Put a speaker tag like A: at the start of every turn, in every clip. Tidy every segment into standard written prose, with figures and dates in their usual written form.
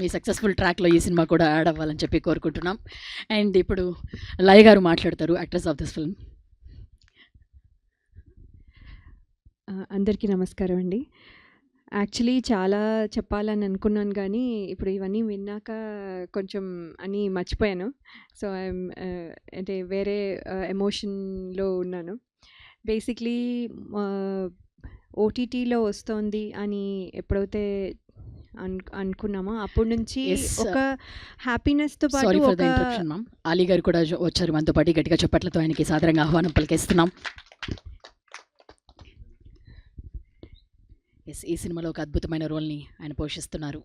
A: మీ successful ట్రాక్లో ఈ cinema కూడా యాడ్ అవ్వాలని చెప్పి కోరుకుంటున్నాం. అండ్ ఇప్పుడు లయ గారు మాట్లాడతారు, యాక్ట్రెస్ ఆఫ్ దిస్ ఫిల్మ్.
B: అందరికీ నమస్కారం అండి. యాక్చువల్లీ చాలా చెప్పాలని అనుకున్నాను కానీ ఇప్పుడు ఇవన్నీ విన్నాక కొంచెం అన్నీ మర్చిపోయాను. సో ఐఎమ్ అంటే వేరే ఎమోషన్లో ఉన్నాను. బేసిక్లీ ఓటీటీలో వస్తోంది అని ఎప్పుడైతే అనుకున్నామో అప్పటి నుంచి ఒక హ్యాపీనెస్తో పాటు
A: sorry for the interruption ma'am. Ali గారు కూడా వచ్చారు మనతో పాటు. గట్టిగా చెప్పట్లతో ఆయనకి సాదరంగా ఆహ్వానం పలికేస్తున్నాం. ఎస్, ఈ సినిమాలో ఒక అద్భుతమైన రోల్ని ఆయన పోషిస్తున్నారు.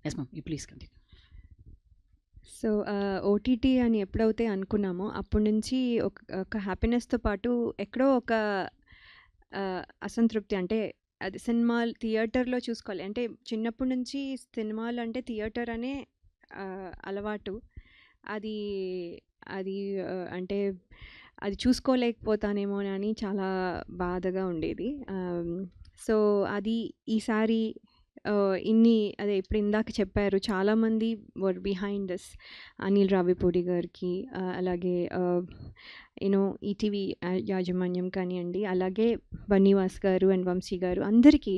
A: Yes ma'am, you please continue.
B: So OTT అని ఎప్పుడైతే అనుకున్నామో అప్పటి నుంచి ఒక హ్యాపీనెస్తో పాటు ఎక్కడో ఒక అసంతృప్తి. అంటే అది సినిమా థియేటర్లో చూసుకోవాలి అంటే చిన్నప్పటి నుంచి సినిమాలు అంటే థియేటర్ అనే అలవాటు. అది అది అంటే అది చూసుకోలేకపోతానేమో అని చాలా బాధగా ఉండేది. సో అది ఈసారి ఇన్ని అదే ఇప్పుడు ఇందాక చెప్పారు చాలామంది వర్ బిహైండ్ దిస్. అనిల్ రావిపూడి గారికి అలాగే యూనో ఈటీవీ యాజమాన్యం కానివ్వండి, అలాగే బన్నీవాస్ గారు అండ్ వంశీ గారు, అందరికీ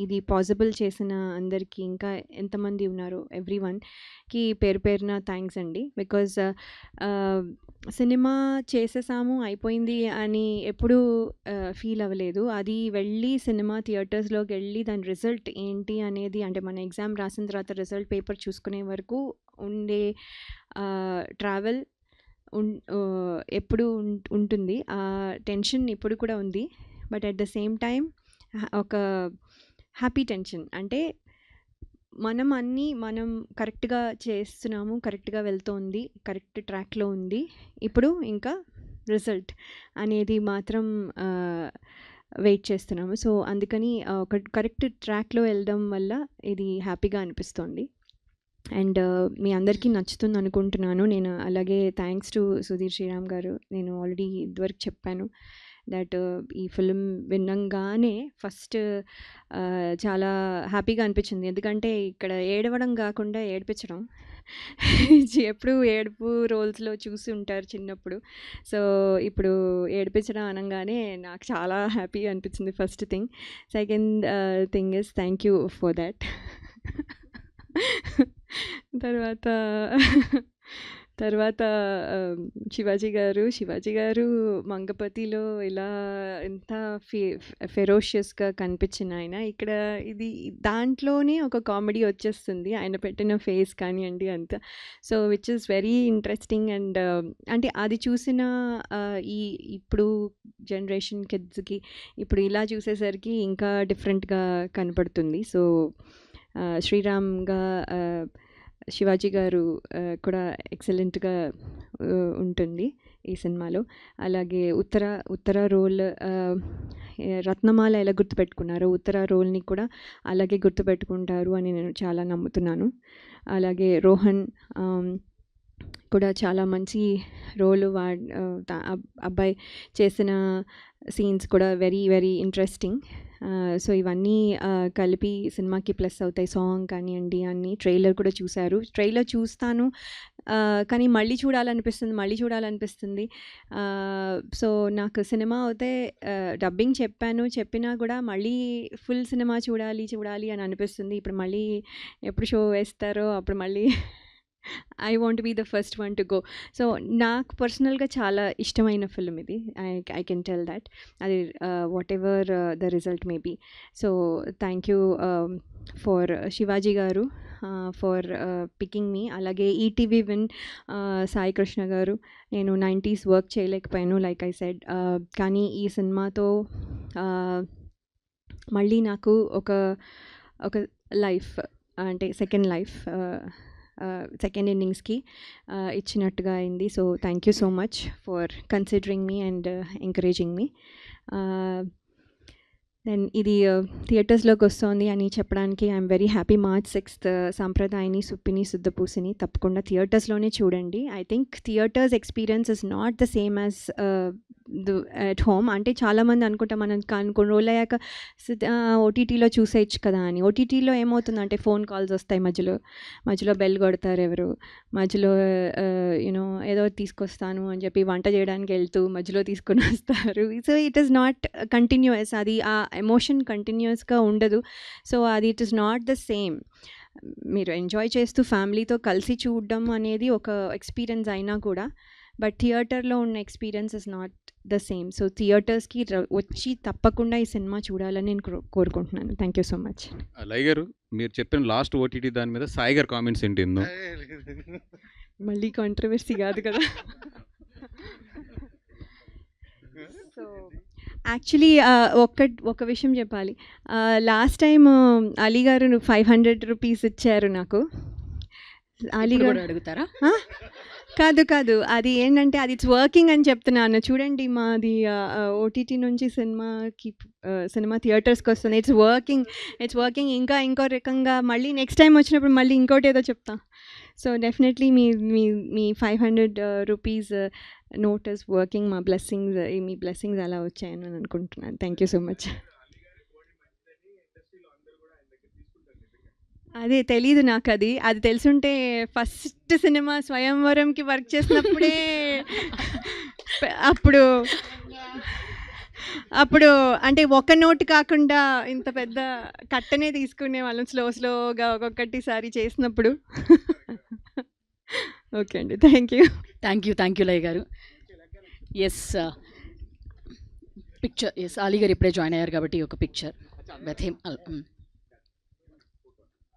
B: ఇది పాసిబుల్ చేసిన అందరికీ, ఇంకా ఎంతమంది ఉన్నారో ఎవ్రీ వన్కి పేరు పేరున థ్యాంక్స్ అండి. బికాజ్ సినిమా చేసేసాము అయిపోయింది అని ఎప్పుడూ ఫీల్ అవ్వలేదు. అది వెళ్ళి సినిమా థియేటర్స్లోకి వెళ్ళి దాని రిజల్ట్ ఏంటి అనేది, అంటే మన ఎగ్జామ్ రాసిన తర్వాత రిజల్ట్ పేపర్ చూసుకునే వరకు ఉండే ట్రావెల్ ఎప్పుడు ఉంటుంది. ఆ టెన్షన్ ఇప్పుడు కూడా ఉంది. But at the same time ఒక హ్యాపీ టెన్షన్. అంటే మనం కరెక్ట్గా చేస్తున్నాము, కరెక్ట్గా వెళ్తోంది, కరెక్ట్ ట్రాక్లో ఉంది. ఇప్పుడు ఇంకా రిజల్ట్ అనేది మాత్రం వెయిట్ చేస్తున్నాము. సో అందుకని ఒక కరెక్ట్ ట్రాక్లో వెళ్ళడం వల్ల ఇది హ్యాపీగా అనిపిస్తోంది. అండ్ మీ అందరికీ నచ్చుతుంది అనుకుంటున్నాను నేను. అలాగే థ్యాంక్స్ టు సుధీర్ శ్రీరామ్ గారు. నేను ఆల్రెడీ ఇదివరకు చెప్పాను దట్ ఈ ఫిల్మ్ విన్నంగానే ఫస్ట్ చాలా హ్యాపీగా అనిపించింది. ఎందుకంటే ఇక్కడ ఏడవడం కాకుండా ఏడిపించడం. ఎప్పుడు ఏడుపు రోల్స్లో చూసి ఉంటారు చిన్నప్పుడు. సో ఇప్పుడు ఏడిపించడం అనగానే నాకు చాలా హ్యాపీగా అనిపించింది first thing. Second thing is thank you for that. తర్వాత శివాజీ గారు మంగపతిలో ఇలా ఎంత ఫెరోషియస్గా కనిపించిన ఆయన, ఇక్కడ ఇది దాంట్లోనే ఒక కామెడీ వచ్చేస్తుంది ఆయన పెట్టిన ఫేస్ కానివ్వండి అంతా. So which is very interesting. And అంటే అది చూసిన ఇప్పుడు జనరేషన్ కిడ్స్కి ఇప్పుడు ఇలా చూసేసరికి ఇంకా డిఫరెంట్గా కనపడుతుంది. సో శ్రీరామ్గా శివాజీ గారు కూడా ఎక్సలెంట్గా ఉంటుంది ఈ సినిమాలో. అలాగే ఉత్తర రోల్ రత్నమాల ఎలా గుర్తుపెట్టుకున్నారో ఉత్తర రోల్ని కూడా అలాగే గుర్తుపెట్టుకుంటారు అని నేను చాలా నమ్ముతున్నాను. అలాగే రోహన్ కూడా చాలా మంచి రోలు అబ్బాయి చేసిన సీన్స్ కూడా వెరీ వెరీ ఇంట్రెస్టింగ్. సో ఇవన్నీ కలిపి సినిమాకి ప్లస్ అవుతాయి. సాంగ్ కానివ్వండి అన్నీ. ట్రైలర్ కూడా చూశారు. ట్రైలర్ చూస్తాను కానీ మళ్ళీ చూడాలనిపిస్తుంది. సో నాకు సినిమా అయితే డబ్బింగ్ చెప్పినా కూడా మళ్ళీ ఫుల్ సినిమా చూడాలి అని అనిపిస్తుంది. ఇప్పుడు మళ్ళీ ఎప్పుడు షో వేస్తారో అప్పుడు మళ్ళీ I want be the first one to go. So నాకు పర్సనల్గా చాలా ఇష్టమైన ఫిల్మ్ ఇది. I can tell that. అది whatever the result may be. So thank you for Shivaji garu for picking మీ. అలాగే ఈటీవీ విన్ సాయి కృష్ణ గారు. నేను 90s వర్క్ చేయలేకపోయాను లైక్ ఐ సెడ్. కానీ ఈ సినిమాతో మళ్ళీ నాకు ఒక లైఫ్, అంటే సెకండ్ లైఫ్, సెకండ్ ఇన్నింగ్స్కి ఇచ్చినట్టుగా అయింది. So thank you so much for considering me and encouraging me. Then ఇది థియేటర్స్లోకి వస్తుంది అని చెప్పడానికి I'm very happy. March 6th Sampradayini, Suppini, Suddhapoosini తప్పకుండా థియేటర్స్లోనే చూడండి. I think theatres experience is not the same as at home. అంటే చాలామంది అనుకుంటాం మనం కొన్ని రోజులు అయ్యాక ఓటీటీలో చూసేయచ్చు కదా అని. ఓటీటీలో ఏమవుతుందంటే ఫోన్ కాల్స్ వస్తాయి, మధ్యలో బెల్ కొడతారు ఎవరు, మధ్యలో యూనో ఏదో తీసుకొస్తాను అని చెప్పి వంట చేయడానికి వెళ్తూ మధ్యలో తీసుకొని వస్తారు. So it is not continuous, అది ఆ ఎమోషన్ కంటిన్యూస్గా ఉండదు. సో అది it is not the same. మీరు ఎంజాయ్ చేస్తూ ఫ్యామిలీతో కలిసి చూడడం అనేది ఒక ఎక్స్పీరియన్స్ అయినా కూడా, బట్ థియేటర్లో ఉన్న experience is not the same. So థియేటర్స్కి వచ్చి తప్పకుండా ఈ సినిమా చూడాలని నేను కోరుకుంటున్నాను. Thank you so much.
C: లై గారు, మీరు చెప్పిన లాస్ట్ ఓటీటీ దాని మీద సాయి గారు కామెంట్స్ ఏంటి?
B: మళ్ళీ కాంట్రవర్సీ కాదు కదా. సో యాక్చువల్లీ ఒక విషయం చెప్పాలి. లాస్ట్ టైం అలీ గారు 500 రూపీస్ ఇచ్చారు నాకు. అలీ గారు
A: అడుగుతారా?
B: కాదు, అది ఏంటంటే అది ఇట్స్ వర్కింగ్ అని చెప్తున్నాను. చూడండి, మాది ఓటీటీ నుంచి సినిమా థియేటర్స్కి వస్తుంది. It's working. ఇంకో రకంగా మళ్ళీ నెక్స్ట్ టైం వచ్చినప్పుడు మళ్ళీ ఇంకోటి ఏదో చెప్తా. So definitely me 500 rupees note is working. Me blessings అలా వచ్చాయని నేను అనుకుంటున్నాను. Thank you so much. అదే తెలీదు నాకు. అది తెలుసుంటే ఫస్ట్ సినిమా స్వయంవరంకి వర్క్ చేసినప్పుడే అప్పుడు అంటే ఒక నోట్ కాకుండా ఇంత పెద్ద కట్టనే తీసుకునే వాళ్ళం, స్లోగా ఒక్కొక్కటిసారి చేసినప్పుడు. ఓకే అండి, థ్యాంక్ యూ
A: లై గారు. Yes, picture. ఎస్, అలీ గారు ఇప్పుడే జాయిన్ అయ్యారు కాబట్టి ఒక పిక్చర్ విత్ హిమ్.